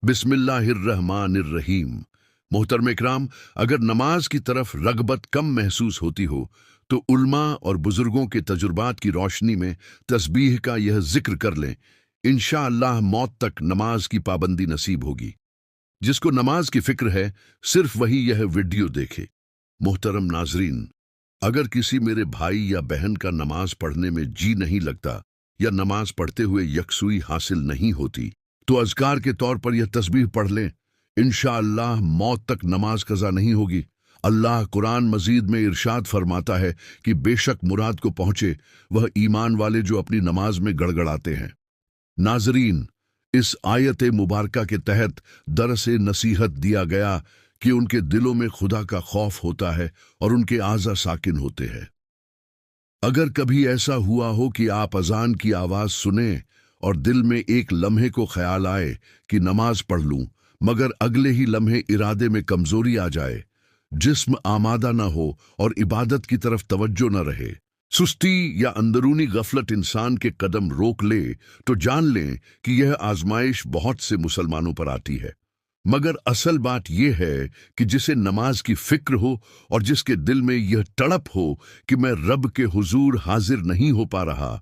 बिस्मिल्लाहिर्रहमानिर्रहीम। मोहतरम इकराम, अगर नमाज की तरफ रगबत कम महसूस होती हो तो उल्मा और बुजुर्गों के तजुर्बात की रोशनी में तस्बीह का यह जिक्र कर लें। इंशाअल्लाह मौत तक नमाज की पाबंदी नसीब होगी। जिसको नमाज की फिक्र है सिर्फ वही यह वीडियो देखे। मोहतरम नाजरीन, अगर किसी मेरे भाई या बहन का नमाज पढ़ने में जी नहीं लगता या नमाज पढ़ते हुए यकसुई हासिल नहीं होती तो अज़कार के तौर पर यह तस्बीह पढ़ लें। इंशाअल्लाह मौत तक नमाज कज़ा नहीं होगी। अल्लाह कुरान मजीद में इरशाद फरमाता है कि बेशक मुराद को पहुंचे वह ईमान वाले जो अपनी नमाज में गड़गड़ाते हैं। नाजरीन, इस आयत मुबारका के तहत दरस नसीहत दिया गया कि उनके दिलों में खुदा का खौफ होता है और उनके आज़ा साकिन होते हैं। अगर कभी ऐसा हुआ हो कि आप अजान की आवाज़ सुने और दिल में एक लम्हे को ख्याल आए कि नमाज पढ़ लूं, मगर अगले ही लम्हे इरादे में कमजोरी आ जाए, जिस्म आमादा न हो और इबादत की तरफ तवज्जो न रहे, सुस्ती या अंदरूनी गफलत इंसान के कदम रोक ले, तो जान लें कि यह आजमाइश बहुत से मुसलमानों पर आती है। मगर असल बात यह है कि जिसे नमाज की फिक्र हो और जिसके दिल में यह तड़प हो कि मैं रब के हुजूर हाजिर नहीं हो पा रहा,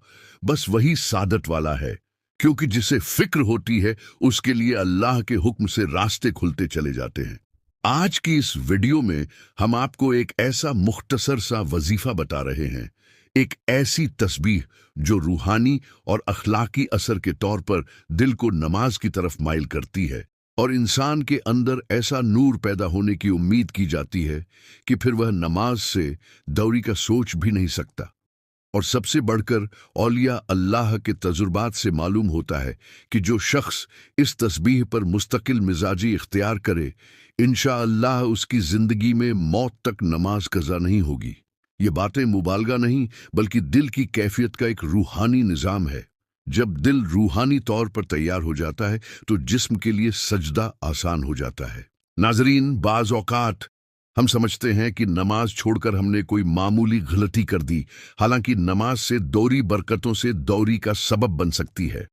बस वही सादत वाला है। क्योंकि जिसे फिक्र होती है उसके लिए अल्लाह के हुक्म से रास्ते खुलते चले जाते हैं। आज की इस वीडियो में हम आपको एक ऐसा मुख्तसर सा वजीफा बता रहे हैं, एक ऐसी तस्बीह जो रूहानी और अखलाकी असर के तौर पर दिल को नमाज की तरफ माइल करती है और इंसान के अंदर ऐसा नूर पैदा होने की उम्मीद की जाती है कि फिर वह नमाज से दौरी का सोच भी नहीं सकता। और सबसे बढ़कर औलिया अल्लाह के तजुर्बात से मालूम होता है कि जो शख्स इस तस्बीह पर मुस्तकिल मिजाजी इख्तियार करे, इंशाअल्लाह उसकी जिंदगी में मौत तक नमाज कज़ा नहीं होगी। ये बातें मुबालगा नहीं बल्कि दिल की कैफियत का एक रूहानी निज़ाम है। जब दिल रूहानी तौर पर तैयार हो जाता है तो जिस्म के लिए सजदा आसान हो जाता है। नाजरीन, बाज़ औकात हम समझते हैं कि नमाज छोड़कर हमने कोई मामूली गलती कर दी, हालांकि नमाज से दौरी बरकतों से दौरी का सबब बन सकती है।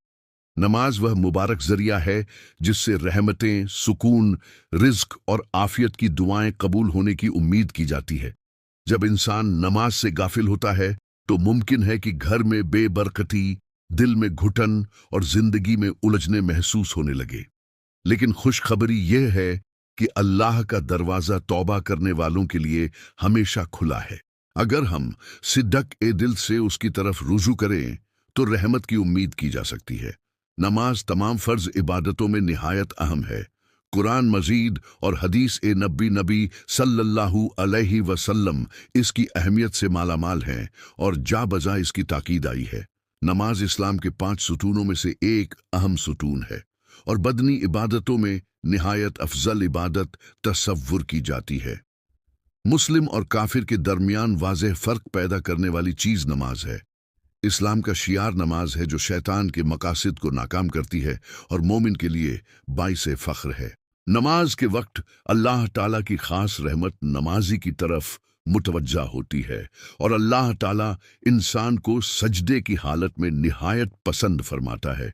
नमाज वह मुबारक जरिया है जिससे रहमतें, सुकून, रिज्क और आफियत की दुआएं कबूल होने की उम्मीद की जाती है। जब इंसान नमाज से गाफिल होता है तो मुमकिन है कि घर में बेबरकती, दिल में घुटन और जिंदगी में उलझने महसूस होने लगे। लेकिन खुशखबरी यह है कि अल्लाह का दरवाज़ा तौबा करने वालों के लिए हमेशा खुला है। अगर हम सिद्दक ए दिल से उसकी तरफ रुजू करें तो रहमत की उम्मीद की जा सकती है। नमाज तमाम फ़र्ज इबादतों में निहायत अहम है। कुरान मजीद और हदीस ए नबी सल्लल्लाहु अलैहि वसल्लम इसकी अहमियत से मालामाल हैं और जा बजा इसकी ताकीद आई है। नमाज इस्लाम के 5 सुतूनों में से एक अहम सुतून है और बदनी इबादतों में निहायत अफजल इबादत तसव्वुर की जाती है। मुस्लिम और काफिर के दरमियान वाज़ेह फ़र्क पैदा करने वाली चीज़ नमाज है। इस्लाम का शियार नमाज है जो शैतान के मकासिद को नाकाम करती है और मोमिन के लिए बाइसे फ़ख्र है। नमाज के वक्त अल्लाह ताला की ख़ास रहमत नमाजी की तरफ मुतवज्जा होती है और अल्लाह ताला इंसान को सजदे की हालत में निहायत पसंद फरमाता है।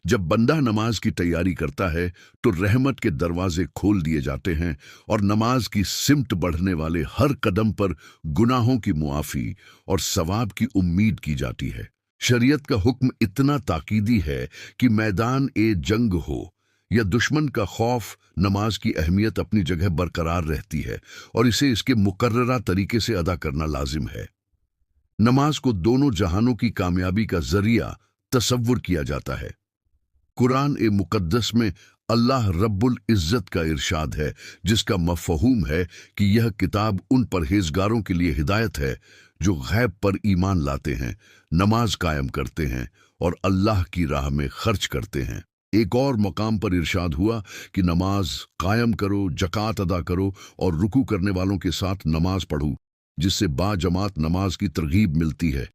जब बंदा नमाज की तैयारी करता है तो रहमत के दरवाजे खोल दिए जाते हैं और नमाज की सिमत बढ़ने वाले हर कदम पर गुनाहों की मुआफ़ी और सवाब की उम्मीद की जाती है। शरीयत का हुक्म इतना ताकीदी है कि मैदान ए जंग हो या दुश्मन का खौफ, नमाज की अहमियत अपनी जगह बरकरार रहती है और इसे इसके मुकर्ररा तरीके से अदा करना लाजिम है। नमाज को दोनों जहानों की कामयाबी का जरिया तसव्वुर किया जाता है। कुरान ए मुकद्दस में अल्लाह रब्बुल इज़्ज़त का इरशाद है, जिसका मफ़हूम है कि यह किताब उन परहेजगारों के लिए हिदायत है जो गैब पर ईमान लाते हैं, नमाज कायम करते हैं और अल्लाह की राह में खर्च करते हैं। एक और मकाम पर इरशाद हुआ कि नमाज कायम करो, जकात अदा करो और रुकू करने वालों के साथ नमाज पढ़ो, जिससे बाजमात नमाज की तरगीब मिलती है।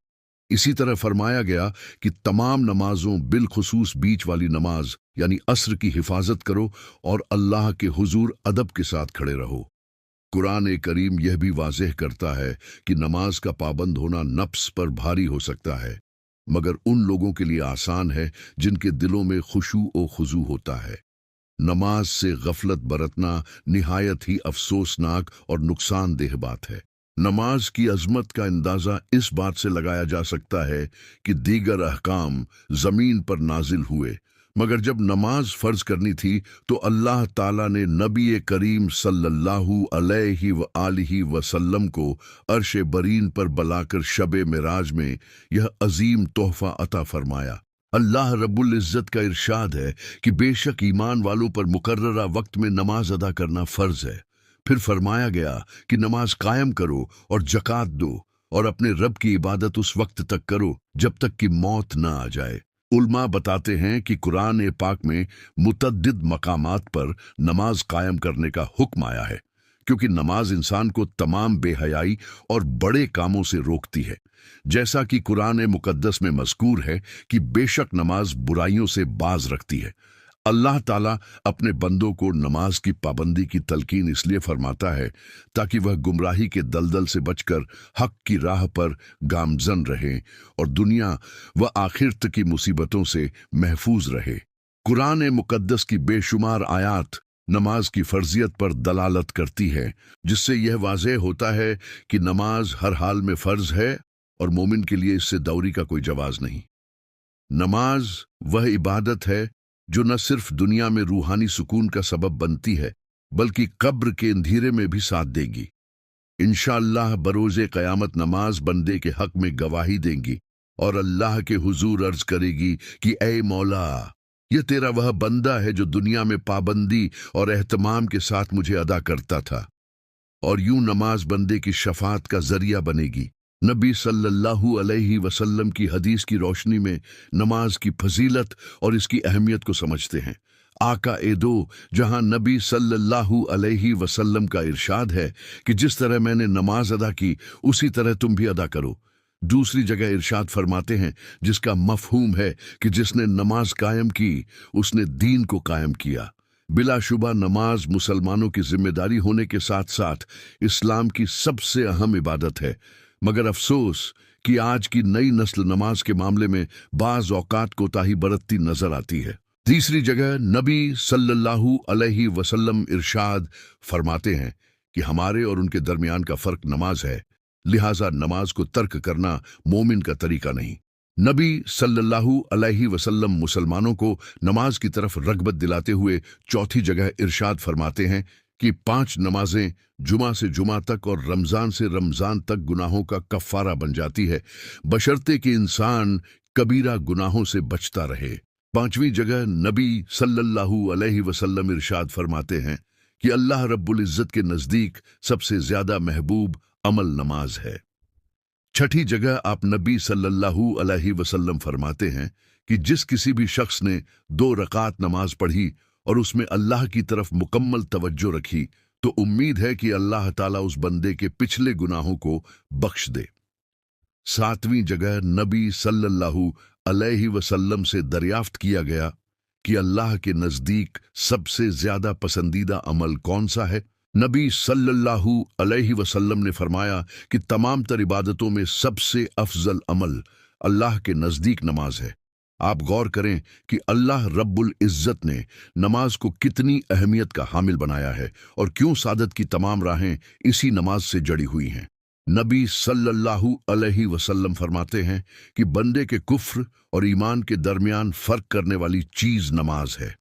इसी तरह फरमाया गया कि तमाम नमाजों बिलखुसूस बीच वाली नमाज यानी असर की हिफाजत करो और अल्लाह के हुजूर अदब के साथ खड़े रहो। कुरान करीम यह भी वाज़ेह करता है कि नमाज का पाबंद होना नफ्स पर भारी हो सकता है, मगर उन लोगों के लिए आसान है जिनके दिलों में खुशू और खुजू होता है। नमाज से गफलत बरतना निहायत ही अफसोसनाक और नुकसानदेह बात है। नमाज की अजमत का अंदाज़ा इस बात से लगाया जा सकता है कि दीगर अहकाम ज़मीन पर नाजिल हुए, मगर जब नमाज फ़र्ज करनी थी तो अल्लाह ताला ने नबी करीम सल्लल्लाहु अलैहि व आलिहि वसल्लम को अर्श बरीन पर बलाकर शब मिराज में यह अजीम तोहफ़ा अता फरमाया। अल्लाह रब्बुल इज़्ज़त का इरशाद है कि बेशक ईमान वालों पर मुकर्ररा वक्त में नमाज अदा करना फ़र्ज है। फिर फरमाया गया कि नमाज कायम करो और जकात दो और अपने रब की इबादत उस वक्त तक करो जब तक कि मौत न आ जाए। उल्मा बताते हैं कि कुरान पाक में मुतअद्दिद मकामात पर नमाज कायम करने का हुक्म आया है, क्योंकि नमाज इंसान को तमाम बेहयाई और बड़े कामों से रोकती है। जैसा कि कुरान मुकद्दस में मज़कूर है कि बेशक नमाज बुराइयों से बाज रखती है। अल्लाह ताला अपने बंदों को नमाज की पाबंदी की तलकीन इसलिए फरमाता है ताकि वह गुमराही के दलदल से बचकर हक की राह पर गामजन रहे और दुनिया व आखिरत की मुसीबतों से महफूज रहे। कुरान मुकद्दस की बेशुमार आयात नमाज की फर्जियत पर दलालत करती है, जिससे यह वाज़ेह होता है कि नमाज हर हाल में फ़र्ज है और मोमिन के लिए इससे दौरी का कोई जवाज नहीं। नमाज वह इबादत है जो न सिर्फ दुनिया में रूहानी सुकून का सबब बनती है, बल्कि कब्र के अंधेरे में भी साथ देगी। इंशाअल्लाह बरोज़े क़यामत नमाज बंदे के हक में गवाही देंगी और अल्लाह के हुजूर अर्ज करेगी कि ऐ मौला, यह तेरा वह बंदा है जो दुनिया में पाबंदी और एहतमाम के साथ मुझे अदा करता था। और यूं नमाज बंदे की शफात का जरिया बनेगी। नबी सल्लल्लाहु अलैहि वसल्लम की हदीस की रोशनी में नमाज की फजीलत और इसकी अहमियत को समझते हैं। आका ए दो जहां नबी सल्लल्लाहु अलैहि वसल्लम का इरशाद है कि जिस तरह मैंने नमाज अदा की उसी तरह तुम भी अदा करो। दूसरी जगह इरशाद फरमाते हैं जिसका मफहूम है कि जिसने नमाज कायम की उसने दीन को कायम किया। बिलाशुबा नमाज मुसलमानों की जिम्मेदारी होने के साथ साथ इस्लाम की सबसे अहम इबादत है, मगर अफसोस कि आज की नई नस्ल नमाज के मामले में बाज़ औकात कोताही बरतती नजर आती है। तीसरी जगह नबी सल्लल्लाहु अलैहि वसल्लम इरशाद फरमाते हैं कि हमारे और उनके दरमियान का फ़र्क नमाज है, लिहाजा नमाज को तर्क करना मोमिन का तरीका नहीं। नबी सल्लल्लाहु अलैहि वसल्लम मुसलमानों को नमाज की तरफ रगबत दिलाते हुए चौथी जगह इरशाद फरमाते हैं कि 5 नमाजें जुमा से जुमा तक और रमज़ान से रमज़ान तक गुनाहों का कफ़ारा बन जाती है, बशर्ते कि इंसान कबीरा गुनाहों से बचता रहे। 5वीं जगह नबी सल्लल्लाहु अलैहि वसल्लम इरशाद फरमाते हैं कि अल्लाह रब्बुल इज़्ज़त के नज़दीक सबसे ज़्यादा महबूब अमल नमाज है। 6ठी जगह आप नबी सल्लल्लाहु अलैहि वसल्लम फरमाते हैं कि जिस किसी भी शख्स ने 2 रकात नमाज पढ़ी और उसमें अल्लाह की तरफ मुकम्मल तवज्जो रखी तो उम्मीद है कि अल्लाह ताला उस बंदे के पिछले गुनाहों को बख्श दे। 7वीं जगह नबी सल्लल्लाहु अलैहि वसल्लम से दरियाफ्त किया गया कि अल्लाह के नज़दीक सबसे ज़्यादा पसंदीदा अमल कौन सा है। नबी सल्लल्लाहु अलैहि वसल्लम ने फरमाया कि तमाम तर इबादतों में सबसे अफजल अमल अल्लाह के नज़दीक नमाज है। आप गौर करें कि अल्लाह रब्बुल इज़्ज़त ने नमाज को कितनी अहमियत का हामिल बनाया है और क्यों सादत की तमाम राहें इसी नमाज से जड़ी हुई हैं। नबी सल्लल्लाहु अलैहि वसल्लम फरमाते हैं कि बंदे के कुफ्र और ईमान के दरमियान फ़र्क करने वाली चीज़ नमाज है।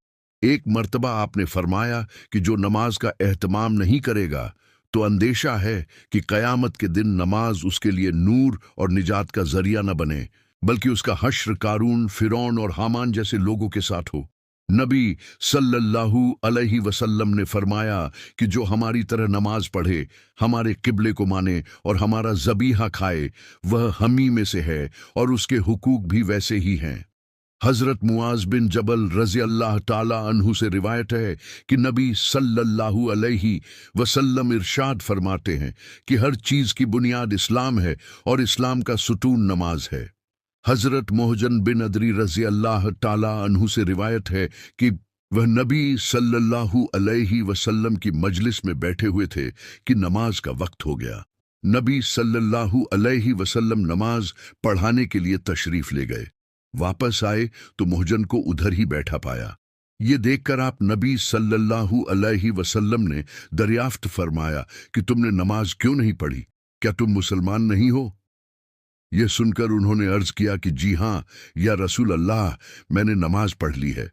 एक मर्तबा आपने फरमाया कि जो नमाज का एहतमाम नहीं करेगा तो अंदेशा है कि क़यामत के दिन नमाज उसके लिए नूर और निजात का जरिया न बने, बल्कि उसका हश्र कारून, फिरौन और हामान जैसे लोगों के साथ हो। नबी सल्लल्लाहु अलैहि वसल्लम ने फरमाया कि जो हमारी तरह नमाज पढ़े, हमारे किबले को माने और हमारा ज़बीहा खाए, वह हमी में से है और उसके हुकूक भी वैसे ही हैं। हज़रत मुआज़ बिन जबल रज़ी अल्लाह ताला अन्हु से रिवायत है कि नबी सल्लल्लाहु अलैहि वसल्लम इरशाद फरमाते हैं कि हर चीज़ की बुनियाद इस्लाम है और इस्लाम का सुतून नमाज है। हज़रत मोहजन बिन अदरी रज़ी अल्लाह ताला अन्हु से रिवायत है कि वह नबी सल्लल्लाहु अलैहि वसल्लम की मजलिस में बैठे हुए थे कि नमाज का वक्त हो गया। नबी सल्लल्लाहु अलैहि वसल्लम नमाज पढ़ाने के लिए तशरीफ़ ले गए। वापस आए तो मोहजन को उधर ही बैठा पाया। ये देखकर आप नबी सल्लल्लाहु अलैहि वसल्लम ने दरियाफ्त फरमाया कि तुमने नमाज क्यों नहीं पढ़ी? क्या तुम मुसलमान नहीं हो? ये सुनकर उन्होंने अर्ज किया कि जी हाँ या रसूल अल्लाह, मैंने नमाज पढ़ ली है।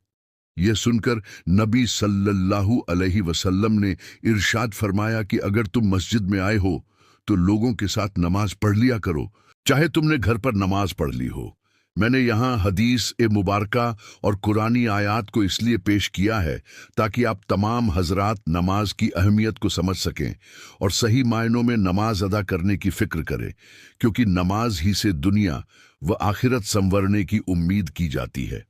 ये सुनकर नबी सल्लल्लाहु अलैहि वसल्लम ने इरशाद फरमाया कि अगर तुम मस्जिद में आए हो तो लोगों के साथ नमाज पढ़ लिया करो, चाहे तुमने घर पर नमाज पढ़ ली हो। मैंने यहाँ हदीस ए मुबारका और कुरानी आयात को इसलिए पेश किया है ताकि आप तमाम हजरात नमाज की अहमियत को समझ सकें और सही मायनों में नमाज अदा करने की फिक्र करें, क्योंकि नमाज ही से दुनिया व आखिरत संवरने की उम्मीद की जाती है।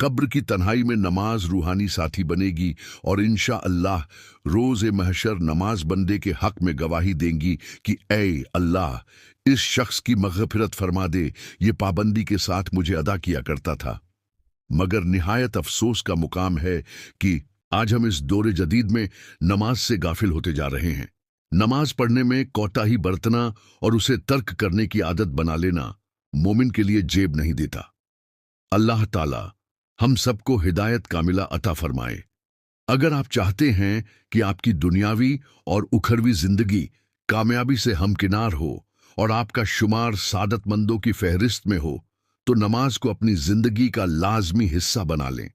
कब्र की तन्हाई में नमाज रूहानी साथी बनेगी और इंशा अल्लाह रोज़ महशर नमाज बंदे के हक में गवाही देंगी कि ऐ अल्लाह, इस शख्स की मग़फ़िरत फरमा दे, ये पाबंदी के साथ मुझे अदा किया करता था। मगर निहायत अफसोस का मुकाम है कि आज हम इस दौरे जदीद में नमाज से गाफिल होते जा रहे हैं। नमाज पढ़ने में कोताही बरतना और उसे तर्क करने की आदत बना लेना मोमिन के लिए जेब नहीं देता। अल्लाह ताला हम सबको हिदायत कामिला अता फरमाए। अगर आप चाहते हैं कि आपकी दुनियावी और उखरवी जिंदगी कामयाबी से हमकिनार हो और आपका शुमार सादतमंदों की फहरिस्त में हो, तो नमाज को अपनी जिंदगी का लाजमी हिस्सा बना लें।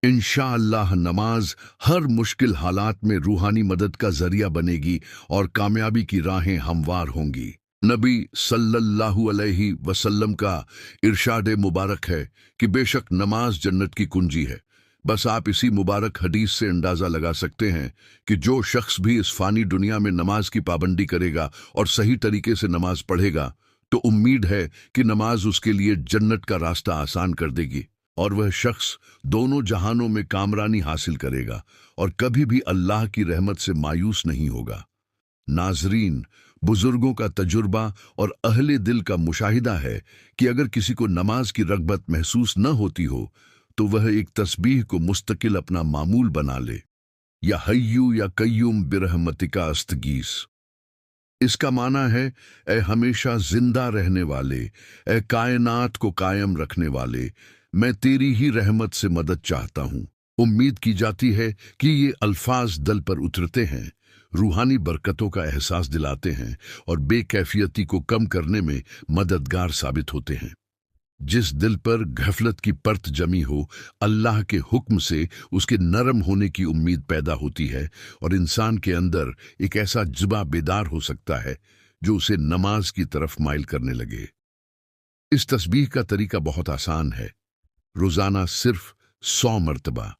इंशाअल्लाह नमाज हर मुश्किल हालात में रूहानी मदद का जरिया बनेगी और कामयाबी की राहें हमवार होंगी। नबी सल्लल्लाहु अलैहि वसल्लम का इरशाद मुबारक है कि बेशक नमाज जन्नत की कुंजी है। बस आप इसी मुबारक हदीस से अंदाज़ा लगा सकते हैं कि जो शख्स भी इस फानी दुनिया में नमाज की पाबंदी करेगा और सही तरीके से नमाज पढ़ेगा, तो उम्मीद है कि नमाज उसके लिए जन्नत का रास्ता आसान कर देगी और वह शख्स दोनों जहानों में कामरानी हासिल करेगा और कभी भी अल्लाह की रहमत से मायूस नहीं होगा। नाजरीन, बुजुर्गों का तजुर्बा और अहले दिल का मुशाहिदा है कि अगर किसी को नमाज की रग़बत महसूस न होती हो तो वह एक तस्बीह को मुस्तकिल अपना मामूल बना ले, या हय्यू या कय्यूम बिरहमतिका अस्तगीस। इसका माना है, ए हमेशा जिंदा रहने वाले, ए कायनात को कायम रखने वाले, मैं तेरी ही रहमत से मदद चाहता हूँ। उम्मीद की जाती है कि ये अल्फाज दिल पर उतरते हैं, रूहानी बरकतों का एहसास दिलाते हैं और बेकैफियती को कम करने में मददगार साबित होते हैं। जिस दिल पर गफलत की परत जमी हो, अल्लाह के हुक्म से उसके नरम होने की उम्मीद पैदा होती है और इंसान के अंदर एक ऐसा जज्बा बेदार हो सकता है जो उसे नमाज की तरफ माइल करने लगे। इस तस्बीह का तरीका बहुत आसान है। रोजाना सिर्फ 100 मर्तबा,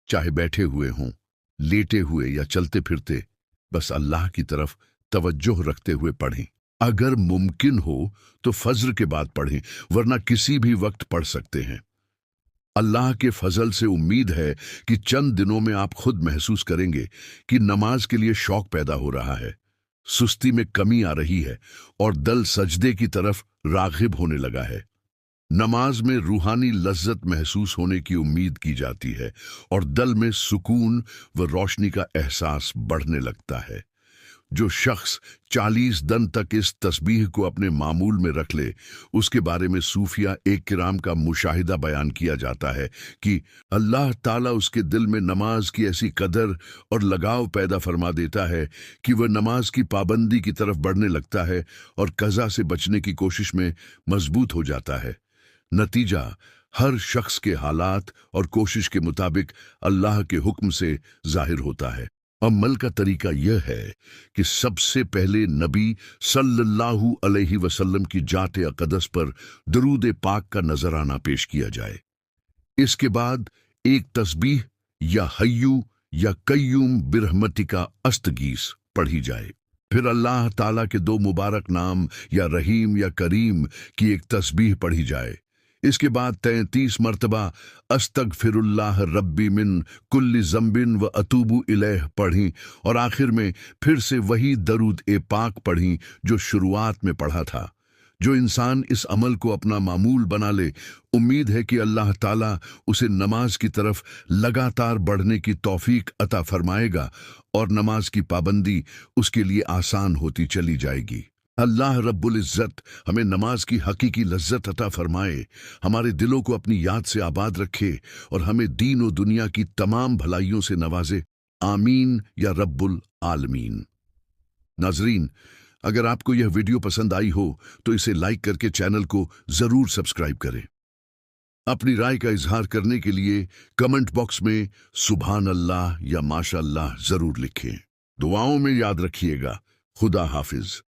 चाहे बैठे हुए हों, लेटे हुए या चलते फिरते, बस अल्लाह की तरफ तवज्जो रखते हुए पढ़ें। अगर मुमकिन हो तो फज्र के बाद पढ़ें, वरना किसी भी वक्त पढ़ सकते हैं। अल्लाह के फजल से उम्मीद है कि चंद दिनों में आप खुद महसूस करेंगे कि नमाज के लिए शौक पैदा हो रहा है, सुस्ती में कमी आ रही है और दिल सजदे की तरफ राग़िब होने लगा है। नमाज में रूहानी लज्जत महसूस होने की उम्मीद की जाती है और दिल में सुकून व रोशनी का एहसास बढ़ने लगता है। जो शख्स 40 दिन तक इस तस्बीह को अपने मामूल में रख ले, उसके बारे में सूफिया एक किराम का मुशाहिदा बयान किया जाता है कि अल्लाह ताला उसके दिल में नमाज की ऐसी कदर और लगाव पैदा फरमा देता है कि वह नमाज की पाबंदी की तरफ बढ़ने लगता है और कज़ा से बचने की कोशिश में मजबूत हो जाता है। नतीजा हर शख्स के हालात और कोशिश के मुताबिक अल्लाह के हुक्म से जाहिर होता है। अमल का तरीका यह है कि सबसे पहले नबी सल्लल्लाहु अलैहि वसल्लम की जाते अक़दस पर दरूद पाक का नजराना पेश किया जाए। इसके बाद एक तस्बीह या हय्यू या कय्यूम बिरहमतिका अस्तगीस पढ़ी जाए। फिर अल्लाह ताला के 2 मुबारक नाम या रहीम या करीम की एक तस्बीह पढ़ी जाए। इसके बाद 33 मर्तबा अस्तगफिरुल्लाह रब्बी मिन कुल्ली ज़म्बिन व अतूबु इलैह पढ़ी और आखिर में फिर से वही दरूद ए पाक पढ़ी जो शुरुआत में पढ़ा था। जो इंसान इस अमल को अपना मामूल बना ले, उम्मीद है कि अल्लाह ताला उसे नमाज की तरफ लगातार बढ़ने की तौफीक अता फरमाएगा और नमाज की पाबंदी उसके लिए आसान होती चली जाएगी। अल्लाह रब्बुल इज़्ज़त हमें नमाज की हकीकी लज्जत अता फरमाए, हमारे दिलों को अपनी याद से आबाद रखे और हमें दीन और दुनिया की तमाम भलाइयों से नवाजे। आमीन या रब्बुल आलमीन। नाजरीन, अगर आपको यह वीडियो पसंद आई हो तो इसे लाइक करके चैनल को जरूर सब्सक्राइब करें। अपनी राय का इजहार करने के लिए कमेंट बॉक्स में सुभान अल्लाह या माशा अल्लाह जरूर लिखें। दुआओं में याद रखिएगा। खुदा हाफिज।